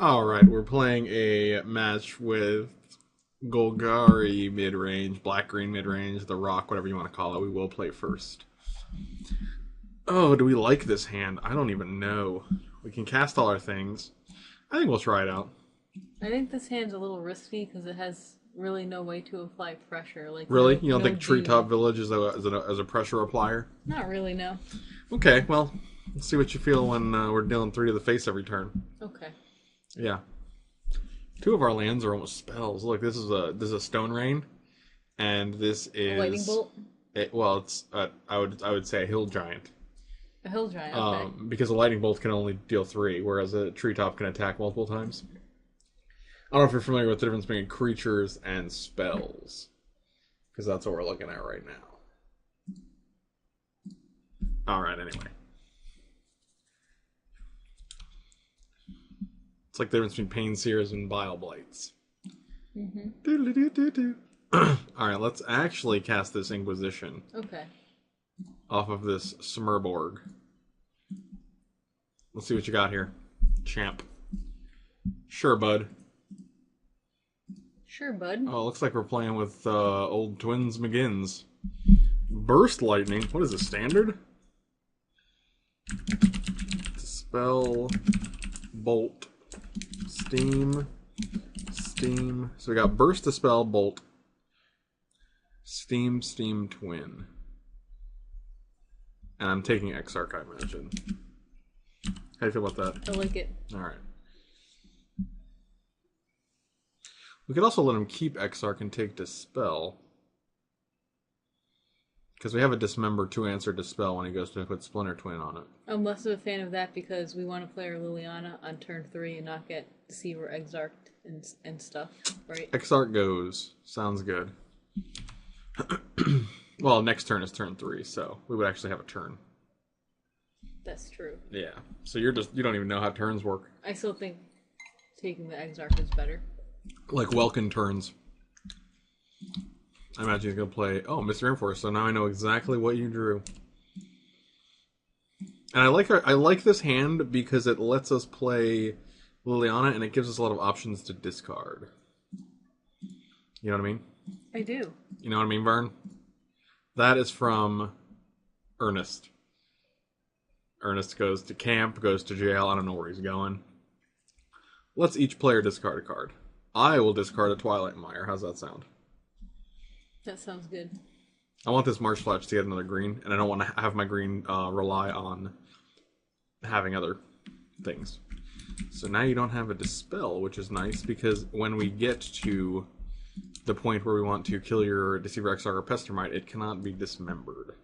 Alright, we're playing a match with Golgari mid-range, black-green mid-range, the rock, whatever you want to call it. We will play first. Oh, do we like this hand? I don't even know. We can cast all our things. I think we'll try it out. I think this hand's a little risky because it has really no way to apply pressure. Really? No, You don't no think Treetop JOU. Village is a pressure applier? Not really, no. Okay, well, let's see what you feel when we're dealing 3 to the face every turn. Okay. Yeah. 2 of our lands are almost spells. Look, this is a Stone Rain, and this is Lightning bolt? it's I would say a Hill Giant. A hill giant, okay. Because a lightning bolt can only deal 3, whereas a treetop can attack multiple times. I don't know if you're familiar with the difference between creatures and spells, because that's what we're looking at right now. All right, anyway. It's like the difference between Pain Seers and Bile Blights. Mm-hmm. All right, let's actually cast this Inquisition Okay. off of this Smurborg. Let's see what you got here, champ. Sure, bud. Sure, bud. Oh, it looks like we're playing with old Twins McGinns. Burst Lightning. What is it, standard? Dispel. Bolt. Steam. Steam. So we got Burst, Dispel, Bolt. Steam, Steam, Twin. And I'm taking Exarch, I imagine. How do you feel about that? I like it. Alright. We could also let him keep Exarch and take Dispel. Because we have a Dismember 2-answer Dispel when he goes to put Splinter Twin on it. I'm less of a fan of that because we want to play our Liliana on turn 3 and not get Deceiver Exarched and stuff, right? Exarch goes. Sounds good. Well, next turn is turn 3, so we would actually have a turn. That's true. Yeah. So you don't even know how turns work. I still think taking the Exarch is better. Like Welkin turns. I imagine he's going to play... Oh, Mr. Rainforest, so now I know exactly what you drew. And I like this hand because it lets us play Liliana and it gives us a lot of options to discard. You know what I mean? I do. You know what I mean, Vern? That is from Ernest. Ernest goes to camp, goes to jail. I don't know where he's going. Let's each player discard a card. I will discard a Twilight Mire. How's that sound? That sounds good. I want this Marsh Fletch to get another green, and I don't want to have my green rely on having other things. So now you don't have a Dispel, which is nice, because when we get to the point where we want to kill your Deceiver Exarch or Pestermite, it cannot be dismembered.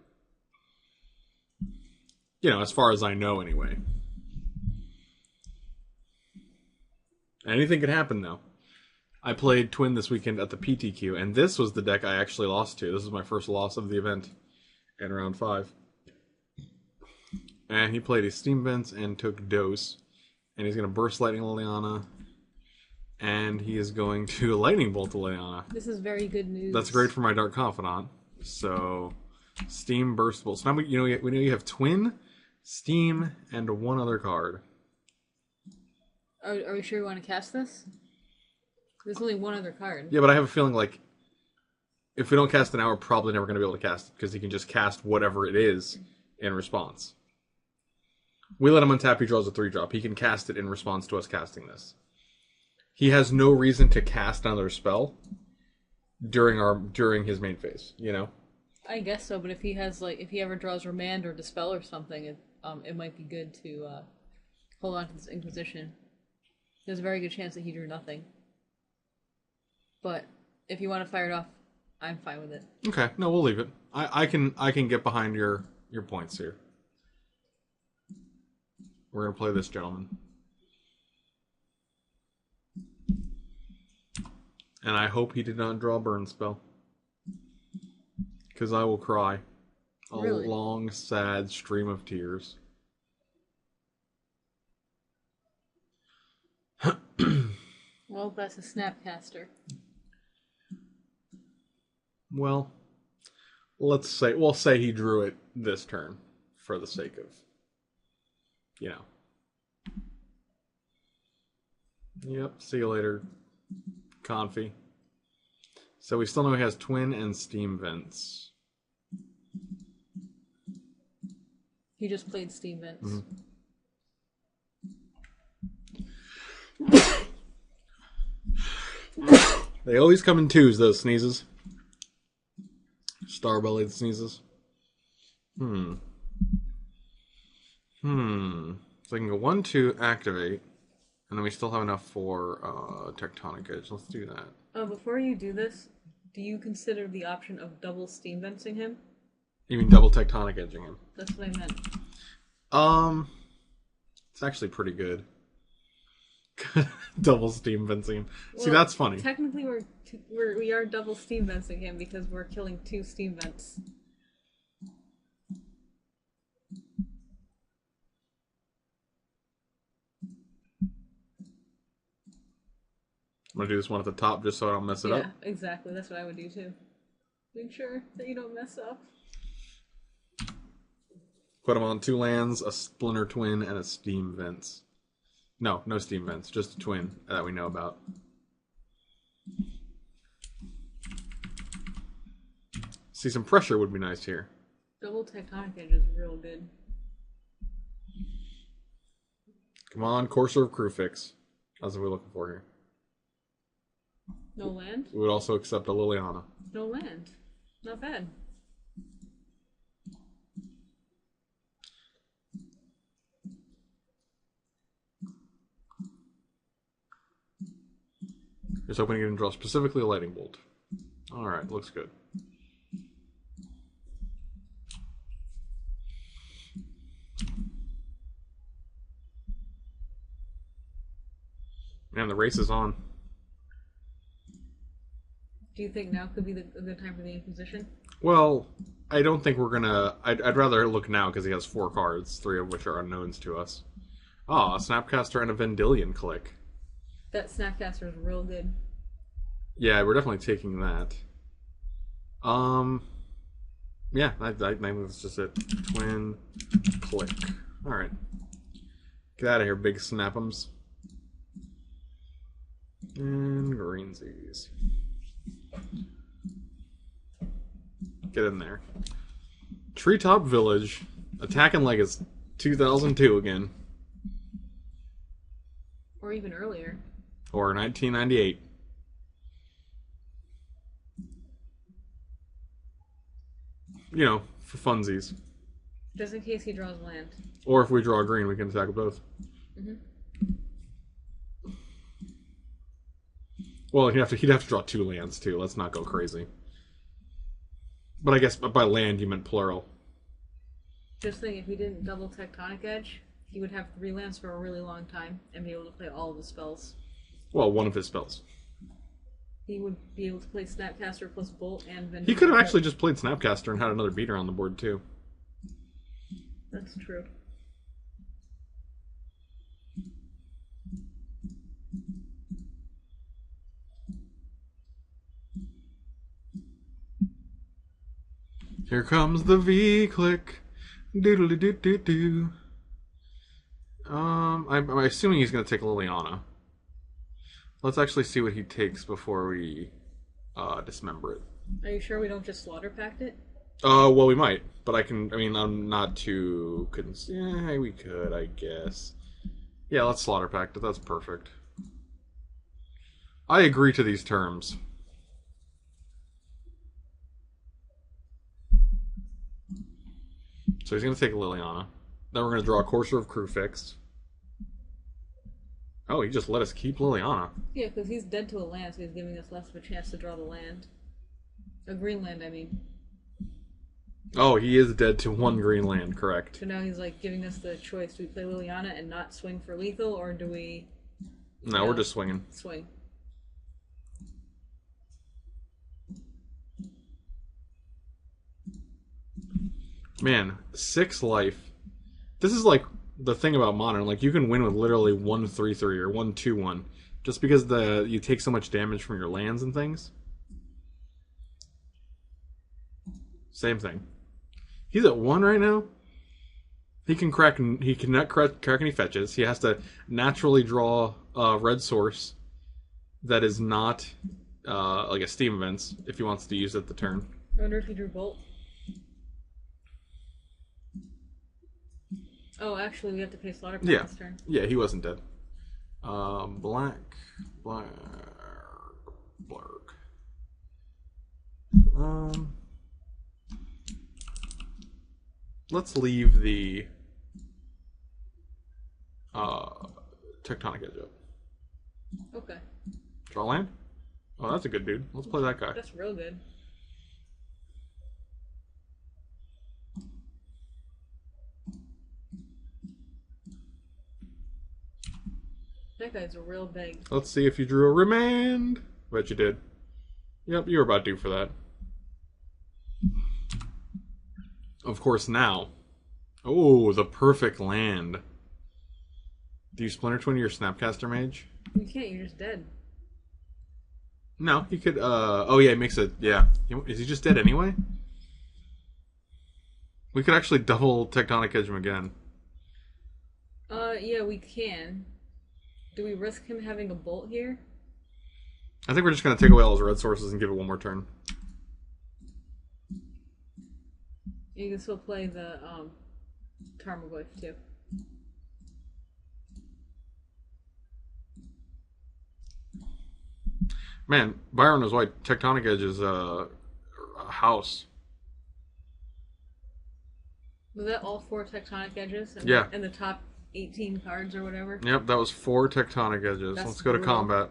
You know, as far as I know, anyway. Anything could happen, though. I played Twin this weekend at the PTQ, and this was the deck I actually lost to. This was my first loss of the event in round 5. And he played a Steam Vents and took Dose. And he's going to Burst Lightning Liliana. And he is going to Lightning Bolt Liliana. This is very good news. That's great for my Dark Confidant. So, Steam Burst Bolt. So now we know you have Twin, Steam, and one other card. Are we sure we want to cast this? There's only one other card. Yeah, but I have a feeling like if we don't cast it now, we're probably never going to be able to cast it because he can just cast whatever it is in response. We let him untap, he draws a 3-drop. He can cast it in response to us casting this. He has no reason to cast another spell during his main phase, you know? I guess so, but if he has if he ever draws Remand or Dispel or something, it might be good to hold on to this Inquisition. There's a very good chance that he drew nothing. But if you want to fire it off, I'm fine with it. Okay, no, we'll leave it. I can get behind your points here. We're gonna play this, gentleman. And I hope he did not draw Burn Spell. Because I will cry. A Really? long, sad stream of tears. Well, that's a Snapcaster. Well, we'll say he drew it this turn for the sake of, you know. Yep, see you later, Confi. So we still know he has twin and steam vents. He just played steam vents. They always come in twos, those sneezes. Star-bellied sneezes. So I can go 1-2, activate, and then we still have enough for Tectonic Edge. Let's do that. Before you do this, do you consider the option of double steam venting him? You mean double Tectonic Edging him? That's what I meant. It's actually pretty good. Double steam venting him. Well, see, that's funny. Technically, we are double steam venting him because we're killing 2 steam vents. I'm gonna do this one at the top just so I don't mess it up. Yeah, exactly. That's what I would do too. Make sure that you don't mess up. Put them on 2 lands, a Splinter Twin, and a Steam Vents. No Steam Vents, just a twin that we know about. See, some pressure would be nice here. Double Tectonic Edge is real good. Come on, Courser of Crewfix. That's what we're looking for here. No land? We would also accept a Liliana. No land. Not bad. Just hoping you can draw specifically a Lightning Bolt. Alright, looks good. Man, the race is on. Do you think now could be a good time for the Inquisition? Well, I don't think we're gonna... I'd rather look now because he has 4 cards, 3 of which are unknowns to us. Ah, a Snapcaster and a Vendilion click. That Snapcaster is real good. Yeah, we're definitely taking that. Yeah, I think that's just it. Twin, click. Alright. Get out of here, big snap'ems. And greensies. Get in there. Treetop Village. Attacking like it's 2002 again. Or even earlier. Or 1998. You know, for funsies. Just in case he draws land. Or if we draw green, we can attack both. Well, he'd have to draw 2 lands too. Let's not go crazy. But I guess by land you meant plural. Just think, if he didn't double Tectonic Edge, he would have 3 lands for a really long time and be able to play all of his spells. Well, one of his spells. He would be able to play Snapcaster plus Bolt and Vendetta. He could have actually just played Snapcaster and had another beater on the board too. That's true. Here comes the V-click. Doodle-doo-doo-doo. I'm assuming he's going to take Liliana. Let's actually see what he takes before we dismember it. Are you sure we don't just slaughter pact it? Well, we might, but I'm not too... Yeah, we could, I guess. Yeah, let's slaughter pact it. That's perfect. I agree to these terms. So he's going to take Liliana. Then we're going to draw a Courser of Crewfix. Oh, he just let us keep Liliana. Yeah, because he's dead to a land, so he's giving us less of a chance to draw the land. A green land, I mean. Oh, he is dead to 1 green land, correct. So now he's like giving us the choice. Do we play Liliana and not swing for lethal, or do we... No, we're just swinging. Swing. Man, 6 life. This is like the thing about Modern. Like, you can win with literally 1/3/3 or 1/2/1 just because you take so much damage from your lands and things. Same thing. He's at 1 right now. He can crack. He cannot crack any fetches. He has to naturally draw red source that is not like a Steam events if he wants to use it the turn. I wonder if he drew Bolt. Oh, actually, we have to pay Slaughter Pact this turn. Yeah, he wasn't dead. Black. Let's leave the Tectonic Edge up. Okay. Draw land? Oh, that's a good dude. Let's play that guy. That's real good. That guy's a real big. Let's see if you drew a remand. Bet you did. Yep, you were about due for that. Of course, now. Oh, the perfect land. Do you Splinter Twin your Snapcaster Mage? You can't, you're just dead. No, he could, oh yeah, he makes it, yeah. Is he just dead anyway? We could actually double Tectonic Edge him again. Yeah, we can. Do we risk him having a bolt here? I think we're just going to take away all his red sources and give it one more turn. You can still play the, Tarmogoyf, too. Man, Byron is white. Tectonic Edge is a house. Was that all 4 Tectonic Edges? And Yeah. And the top 18 cards or whatever? Yep, that was 4 Tectonic Edges. That's Let's go to brutal. combat.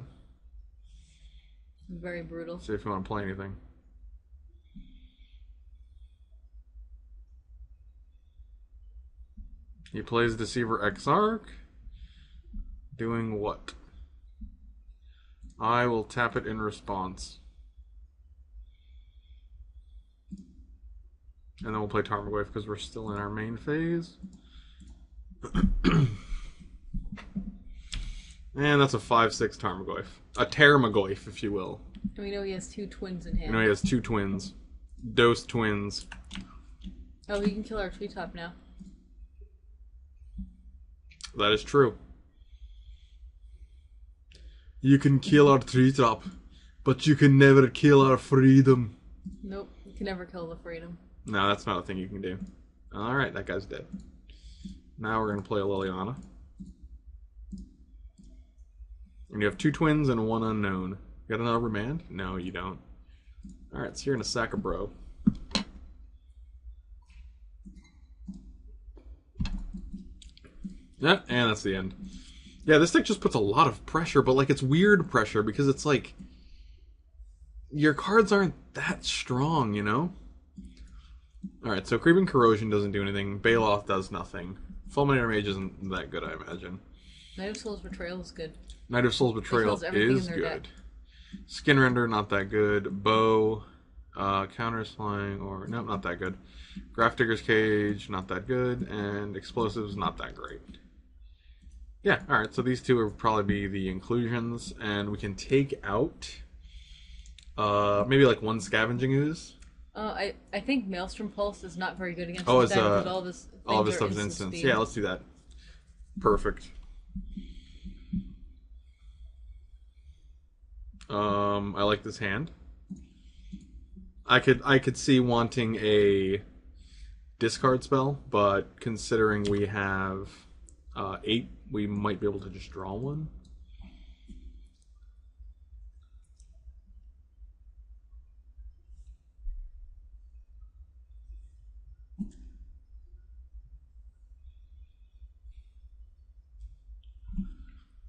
Very brutal. See if you want to play anything. He plays Deceiver Exarch. Doing what? I will tap it in response. And then we'll play Tarmogoyf because we're still in our main phase. And that's a 5/6 Tarmogoyf. A Termagoyf, if you will. And we know he has 2 twins in hand. You know he has 2 twins. Dose twins. Oh, he can kill our treetop now. That is true. You can kill our treetop, but you can never kill our freedom. Nope, you can never kill the freedom. No, that's not a thing you can do. Alright, that guy's dead. Now we're going to play a Liliana. And you have 2 twins and 1 unknown. You got another remand? No, you don't. Alright, so you're going to sack a bro. Yep, and that's the end. Yeah, this deck just puts a lot of pressure, but like it's weird pressure because it's like your cards aren't that strong, you know? Alright, so Creeping Corrosion doesn't do anything. Bailoff does nothing. Fulminator Mage isn't that good, I imagine. Knight of Souls Betrayal is good. Knight of Souls Betrayal is good. Deck. Skin Render, not that good. Bow, Counters Flying, or nope, not that good. Graph Digger's Cage, not that good. And Explosives, not that great. Yeah, alright, so these 2 would probably be the inclusions, and we can take out maybe like 1 Scavenging Ooze. I think Maelstrom Pulse is not very good against Oh, this it's deck, but all of his stuff is instants. Yeah, let's do that. Perfect. I like this hand. I could see wanting a discard spell, but considering we have 8, we might be able to just draw 1.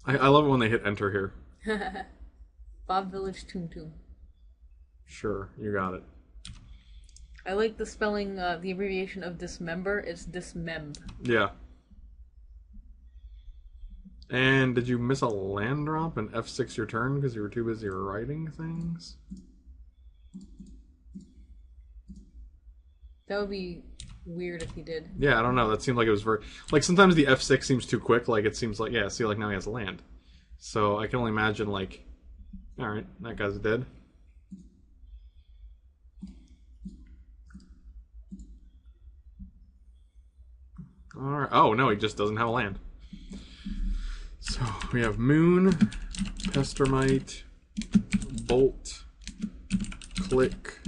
I love it when they hit enter here. Bob Village Toon Toon. Sure, you got it. I like the spelling, the abbreviation of dismember. It's dismemb. Yeah. And did you miss a land drop and F6 your turn because you were too busy writing things? That would be weird if he did. Yeah, I don't know. That seemed like it was very... Like, sometimes the F6 seems too quick. Like, it seems like... Yeah, see, like, now he has a land. So, I can only imagine, like... Alright, that guy's dead. Alright. Oh, no, he just doesn't have a land. So we have Moon, Pestermite, Bolt, Click,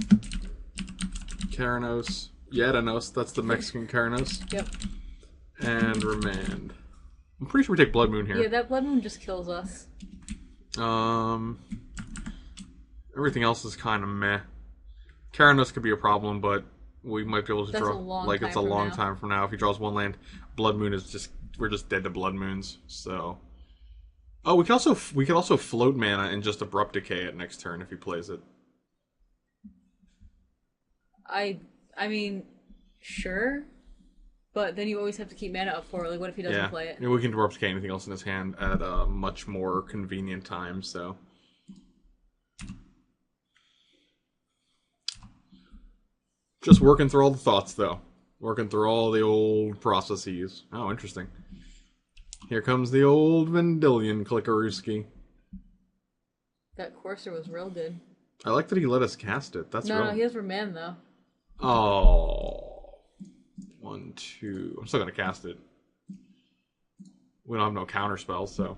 Keranos, Yadanos, that's the Mexican Keranos. Yep. And Remand. I'm pretty sure we take Blood Moon here. Yeah, that Blood Moon just kills us. Everything else is kind of meh. Keranos could be a problem, but we might be able to That's draw. a long like time it's a from long now. time from now. If he draws one land, Blood Moon is just we're just dead to Blood Moons. So, oh, we could also float mana and just Abrupt Decay it next turn if he plays it. I mean, sure, but then you always have to keep mana up for it. Like, what if he doesn't play it? Yeah, we can Abrupt Decay anything else in his hand at a much more convenient time. So. Just working through all the thoughts, though. Working through all the old processes. Oh, interesting. Here comes the old Vendilion Clickarooski. That Courser was real good. I like that he let us cast it. That's No, he has Remand, though. Oh. 1, 2. I'm still going to cast it. We don't have no counter spells, so...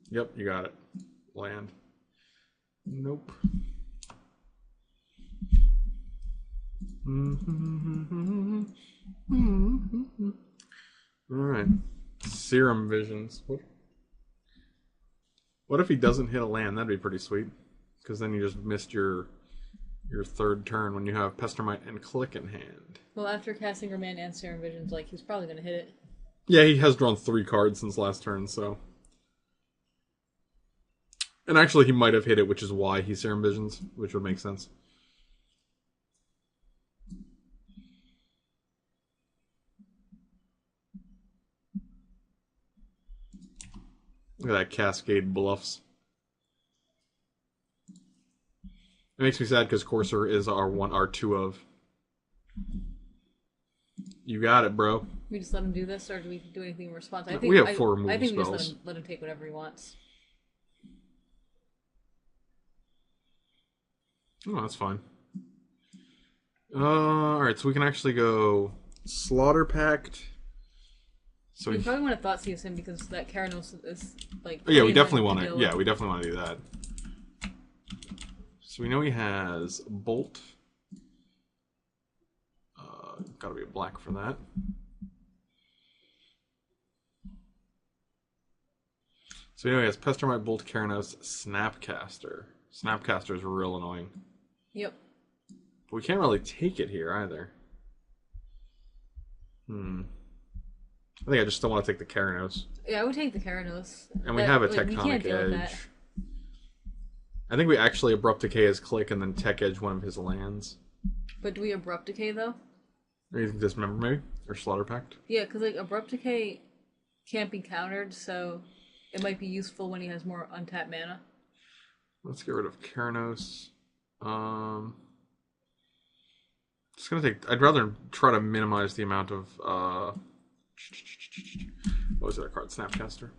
Yep, you got it. Land. Nope. Alright. Serum Visions. What if he doesn't hit a land? That'd be pretty sweet. Because then you just missed your third turn when you have Pestermite and Click in hand. Well, after casting Remand and Serum Visions, like, he's probably going to hit it. Yeah, he has drawn 3 cards since last turn, so... And actually, he might have hit it, which is why he Serum Visions, which would make sense. Look at that Cascade Bluffs. It makes me sad because Courser is our 2 of. You got it, bro. We just let him do this, or do we do anything in response? We have 4 removal I think we spells. just let him take whatever he wants. Oh, that's fine. Alright, so we can actually go Slaughter Pact. So We probably want to Thoughtseize him because that Keranos is like. Oh, yeah, we definitely want to. Yeah, we definitely want to do that. So we know he has Bolt. Got to be a black for that. So we know he has Pestermite, Bolt, Keranos, Snapcaster. Snapcaster is real annoying. Yep. But we can't really take it here either. I think I just still want to take the Keranos. Yeah, I would take the Keranos. And we have a Tectonic Edge. I think we actually Abrupt Decay his Click and then Tech Edge one of his lands. But do we Abrupt Decay, though? Or you think Dismember maybe? Or Slaughter Pact? Yeah, because like Abrupt Decay can't be countered, so it might be useful when he has more untapped mana. Let's get rid of Keranos. Just gonna take. I'd rather try to minimize the amount of. What was that card? Snapcaster.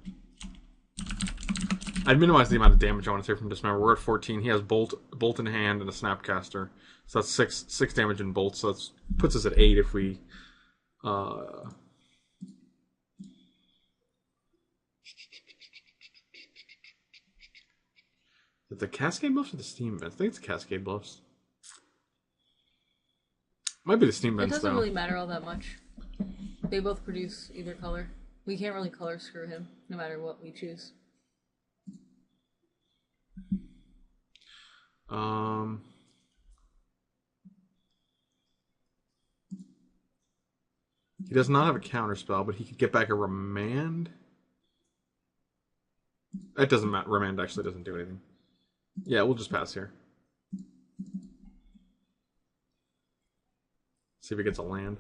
I'd minimize the amount of damage I want to take from Dismember. We're at 14. He has Bolt in hand, and a Snapcaster. So that's six damage in Bolt. So that puts us at 8 if we. Is it the Cascade Bluffs or the Steam Vents? I think it's the Cascade Bluffs. Might be the Steam Vents, It doesn't really matter all that much. They both produce either color. We can't really color screw him, no matter what we choose. He does not have a counter spell, but he could get back a Remand. It doesn't matter. Remand actually doesn't do anything. Yeah, we'll just pass here. See if he gets a land.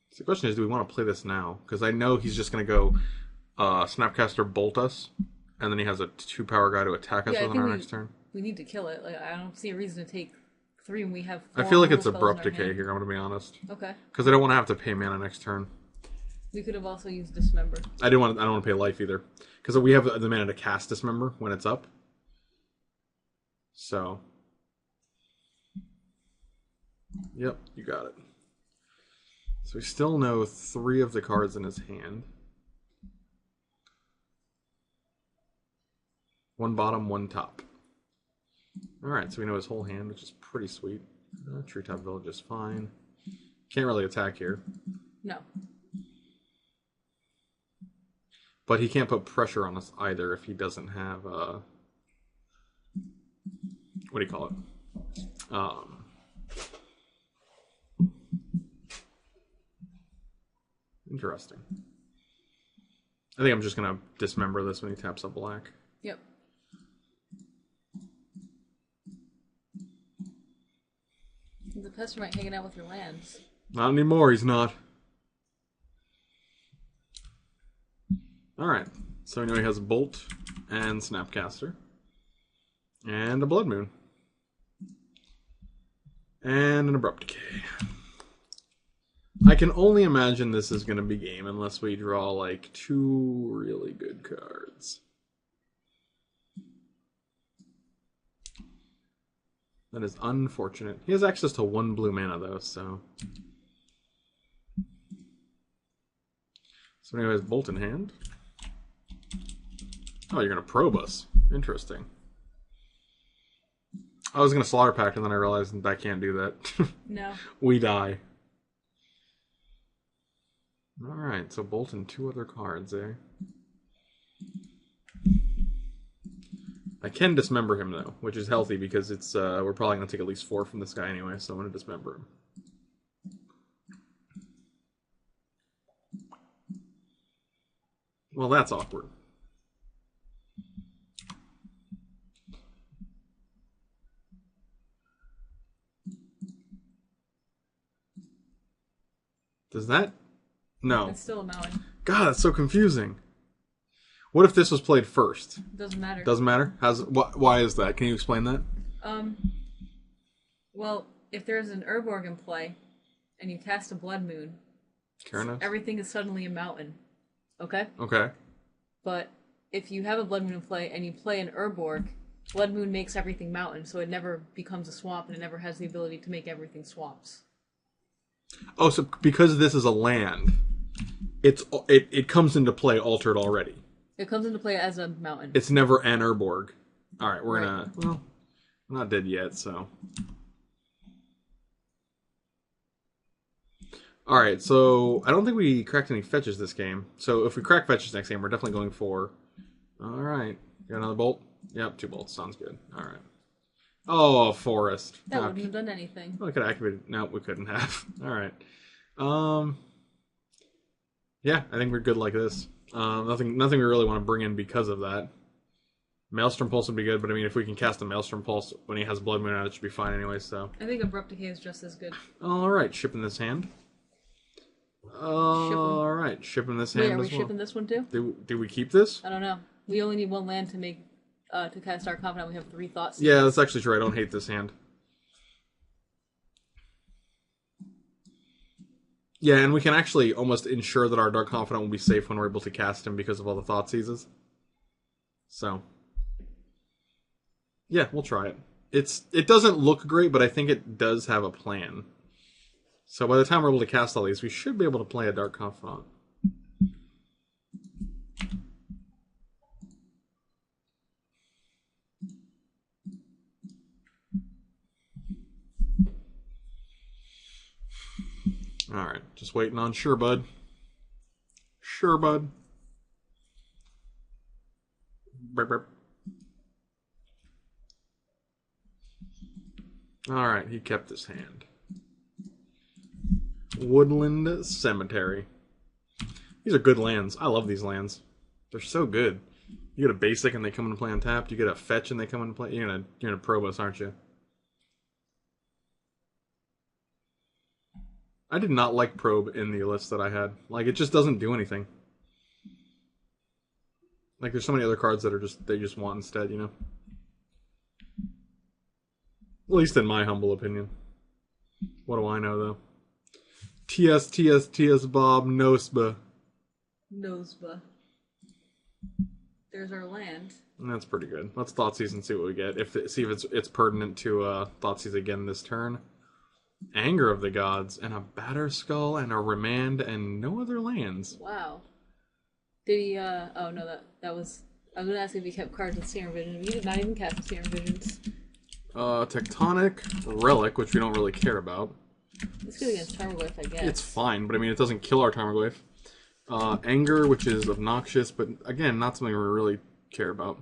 So the question is, do we want to play this now? Because I know he's just going to go Snapcaster Bolt us, and then he has a 2-power guy to attack us on our next turn. We need to kill it. Like, I don't see a reason to take 3 when we have 4. I feel like it's Abrupt Decay here, I'm going to be honest. Okay. Because I don't want to have to pay mana next turn. We could have also used Dismember. I don't want to pay life either. Because we have the mana to cast Dismember when it's up. So... Yep, you got it. So we still know 3 of the cards in his hand. 1 bottom, 1 top. Alright, so we know his whole hand, which is pretty sweet. Treetop Village is fine. Can't really attack here. No. But he can't put pressure on us either if he doesn't have, what do you call it? Interesting. I think I'm just going to dismember this when he taps up black. Yep. The pester might hanging out with your lands. Not anymore, he's not. Alright, so we know he has Bolt and Snapcaster. And a Blood Moon. And an Abrupt Decay. I can only imagine this is going to be game unless we draw like 2 really good cards. That is unfortunate. He has access to 1 blue mana though, so... So anyway, has Bolt in hand. Oh, you're going to probe us. Interesting. I was going to Slaughter Pact, and then I realized I can't do that. No. We die. Alright, so Bolt and 2 other cards, eh? I can dismember him, though, which is healthy because it's we're probably going to take at least 4 from this guy anyway, so I'm going to dismember him. Well, that's awkward. Does that? No. It's still a mountain. God, that's so confusing. What if this was played first? Doesn't matter. Doesn't matter? Why is that? Can you explain that? Well, if there's an Urborg in play, and you cast a Blood Moon, everything is suddenly a mountain. Okay? Okay. But if you have a Blood Moon in play, and you play an Urborg, Blood Moon makes everything mountain, so it never becomes a swamp, and it never has the ability to make everything swamps. Oh, so because this is a land, it comes into play altered already. It comes into play as a mountain. It's never an Urborg. Alright, we're gonna... Well, I'm not dead yet, so... Alright, so I don't think we cracked any fetches this game. So if we crack fetches next game, we're definitely going for... Alright. Got another bolt? Yep, 2 bolts. Sounds good. Alright. Oh, a forest. That wouldn't have done anything. Well, we could activate it. No, we couldn't have. Alright. Yeah, I think we're good like this. Nothing we really want to bring in because of that. Maelstrom Pulse would be good, but I mean, if we can cast a Maelstrom Pulse when he has Blood Moon out, it should be fine anyway, so... I think Abrupt Decay is just as good. Alright, shipping this hand. Alright, shipping this hand. Wait, are we shipping this one too? Do we keep this? I don't know. We only need 1 land to make... to cast our Confidant. We have 3 thoughts. Yeah, that's actually true. I don't hate this hand. Yeah, and we can actually almost ensure that our Dark Confidant will be safe when we're able to cast him because of all the Thought Seizes. So... yeah, we'll try it. It doesn't look great, but I think it does have a plan. So by the time we're able to cast all these, we should be able to play a Dark Confidant. Alright, just waiting on Sure Bud. Sure Bud. Burp, burp. Alright, he kept his hand. Woodland Cemetery. These are good lands. I love these lands. They're so good. You get a basic and they come into play untapped. You get a fetch and they come into play. You're gonna probe us, aren't you? I did not like probe in the list that I had. Like, it just doesn't do anything. Like, there's so many other cards that are they just want instead, you know? At least in my humble opinion. What do I know, though? TS Bob Nosba. Nosba. There's our land. That's pretty good. Let's Thoughtseize and see what we get. See if it's pertinent to Thoughtseize again this turn. Anger of the Gods, and a Batter Skull, and a Remand, and no other lands. Wow. Did he, oh no, that was, I was gonna ask if he kept cards with Serum Vision. He did not even cast Serum Visions. Tectonic, Relic, which we don't really care about. It's good against Tarmogoyf, I guess. It's fine, but I mean, it doesn't kill our Tarmogoyf. Anger, which is obnoxious, but again, not something we really care about.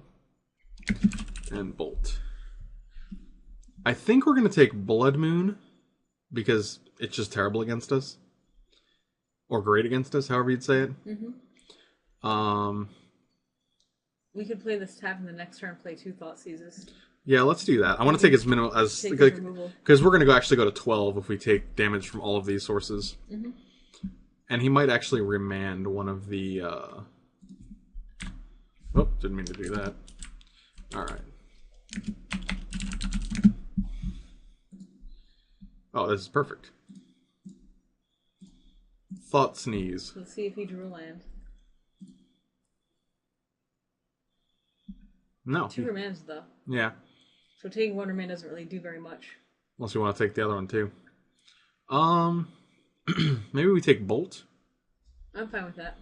And Bolt. I think we're going to take Blood Moon, because it's just terrible against us. Or great against us, however you'd say it. We could play this tap in the next turn, play 2 Thought Seizes. Yeah, let's do that. I want to take as minimal as... Because we're going to actually go to 12 if we take damage from all of these sources. And he might actually remand one of the... Oh, didn't mean to do that. Alright. Oh, this is perfect. Thought Sneeze. Let's see if he drew a land. No. 2 remands, though. Yeah. So taking 1 remand doesn't really do very much. Unless you want to take the other one, too. Maybe we take Bolt? I'm fine with that.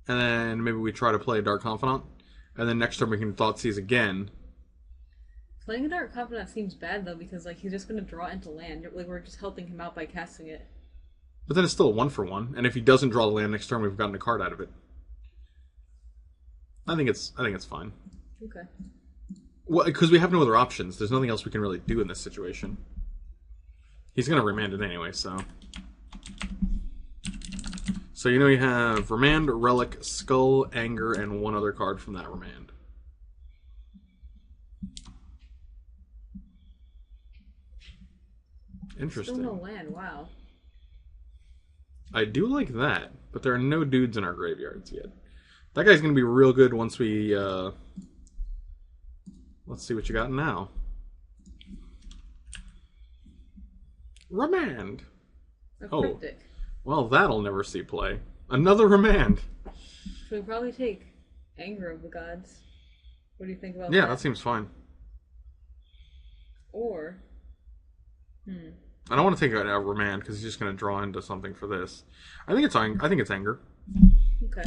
And then maybe we try to play Dark Confidant. And then next turn we can Thought Seize again. Playing a Dark Confidant seems bad, though, because like he's just going to draw into land. Like, we're just helping him out by casting it. But then it's still a 1-for-1. And if he doesn't draw the land next turn, we've gotten a card out of it. I think it's fine. Okay. Well, because we have no other options. There's nothing else we can really do in this situation. He's going to remand it anyway, so... So you know you have Remand, Relic, Skull, Anger, and 1 other card from that Remand. Interesting. Still no land, wow. I do like that, but there are no dudes in our graveyards yet. That guy's going to be real good once we... Let's see what you got now. Remand! A cryptic. Well, that'll never see play. Another Remand! So we probably take Anger of the Gods. What do you think about that? Yeah, that seems fine. Or... I don't want to take a Remand because he's just going to draw into something for this. I think it's Anger. Okay.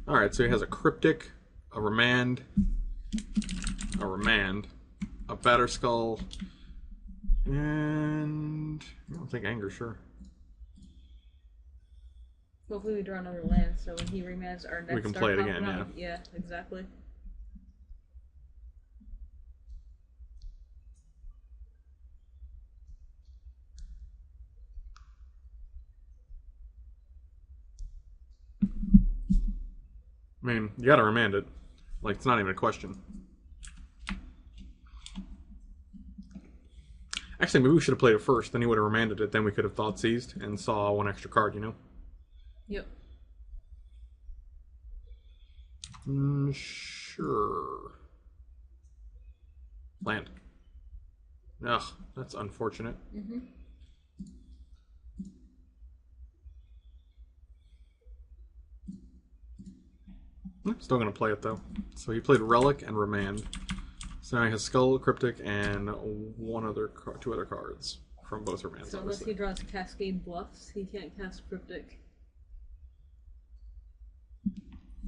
Alright, so he has a Cryptic, a Remand, a Batter Skull, and... I don't think Anger, sure. Hopefully we draw another land, so when he remands our next... We can play it again, yeah. Yeah, exactly. I mean, you gotta remand it. Like, it's not even a question. Actually, maybe we should have played it first, then he would have remanded it, then we could have Thought Seized and saw 1 extra card, you know? Yep. Sure. Land. Ugh, that's unfortunate. Still gonna play it though. So he played Relic and Remand. So now he has Skull, Cryptic, and 2 other cards from both Remands. So unless he draws Cascade Bluffs, he can't cast Cryptic.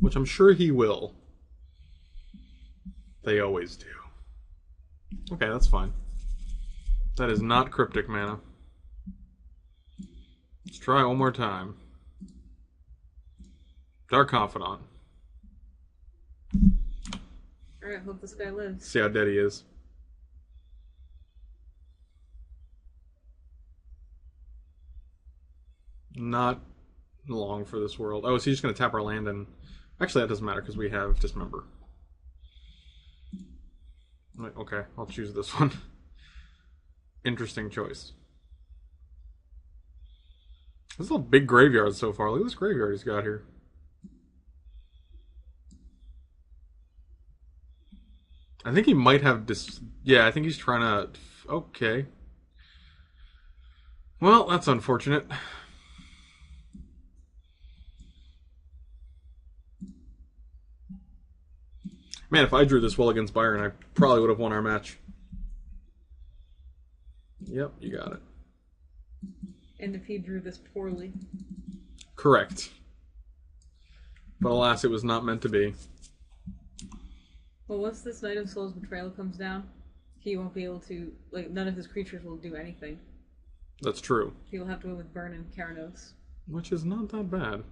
Which I'm sure he will. They always do. Okay, that's fine. That is not Cryptic mana. Let's try one more time. Dark Confidant. Alright, hope this guy lives. See how dead he is. Not long for this world. Oh, so he's just going to tap our land and... Actually, that doesn't matter because we have Dismember. Okay, I'll choose this one. Interesting choice. This is a big graveyard so far. Look at this graveyard he's got here. I think he might have yeah, I think he's trying to... Okay. Well, that's unfortunate. Man, if I drew this well against Byron, I probably would have won our match. Yep, you got it. And if he drew this poorly. Correct. But alas, it was not meant to be. Well, once this Knight of Souls Betrayal comes down, he won't be able to, like, none of his creatures will do anything. That's true. He'll have to go with Burn and Keranos. Which is not that bad.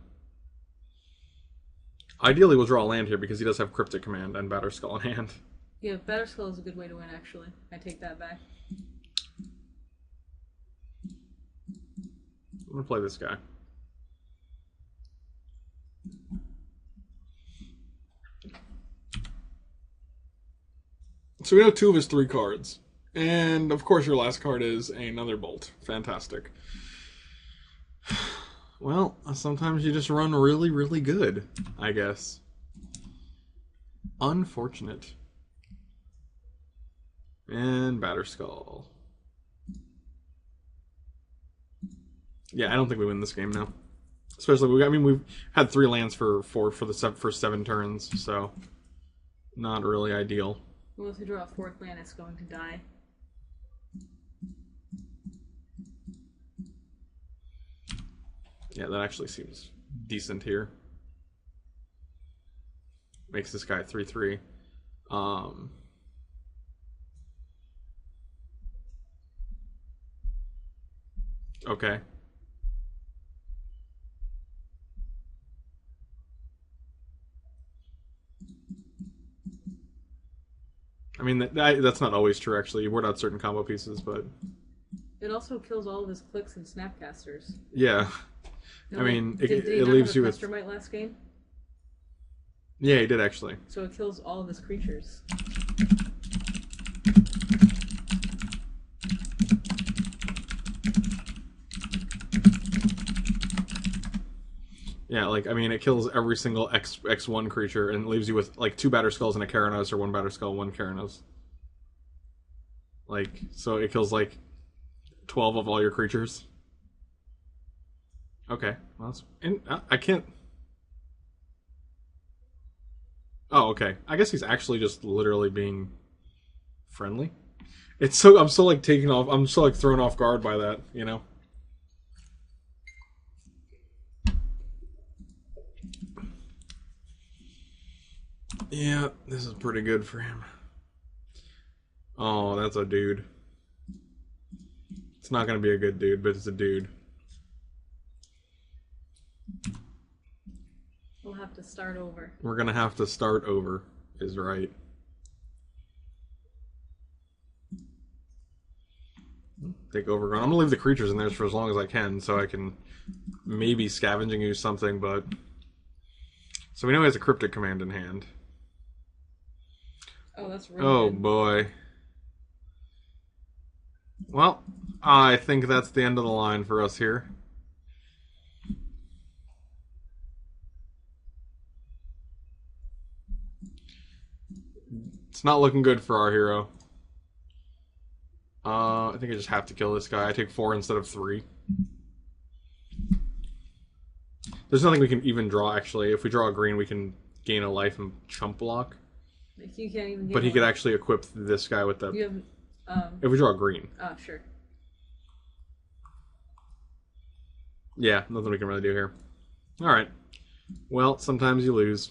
Ideally, we'll draw a land here because he does have Cryptic Command and Batterskull in hand. Yeah, Batterskull is a good way to win, actually. I take that back. I'm going to play this guy. So we know 2 of his 3 cards. And, of course, your last card is another Bolt. Fantastic. Well, sometimes you just run really, really good, I guess. Unfortunate. And Batterskull. Yeah, I don't think we win this game now. Especially, we've had 3 lands for the first 7 turns, so not really ideal. Well, if you draw a 4th land, it's going to die. Yeah, that actually seems decent here. Makes this guy 3/3. Okay. I mean, that's not always true, actually. You ward out certain combo pieces, but... It also kills all of his clicks and snapcasters. Yeah. No, I mean, did he it not leaves have you a with... Clustermite last game? Yeah, he did, actually. So it kills all of his creatures. Yeah, like, I mean, it kills every single X1 creature and leaves you with, like, 2 Batterskulls and a Keranos, or 1 Batterskull, 1 Keranos. Like, so it kills, like, 12 of all your creatures. Okay. Well, I can't... Oh, okay. I guess he's actually just literally being friendly. I'm so, like, I'm so, like, thrown off guard by that, you know? Yeah, this is pretty good for him. Oh, that's a dude. It's not going to be a good dude, but it's a dude. We'll have to start over. We're going to have to start over, is right. Take Overgrown. I'm going to leave the creatures in there for as long as I can, so I can maybe Scavenging use something, but... So we know he has a Cryptic Command in hand. Oh, that's really Oh, good. boy. Well, I think that's the end of the line for us here. It's not looking good for our hero. I think I just have to kill this guy. I take 4 instead of 3. There's nothing we can even draw, actually. If we draw a green, we can gain a life and chump block. You can't even get But he one. could actually equip this guy with the... You have, If we draw a green. oh, sure. Yeah, nothing we can really do here. Alright. Well, sometimes you lose.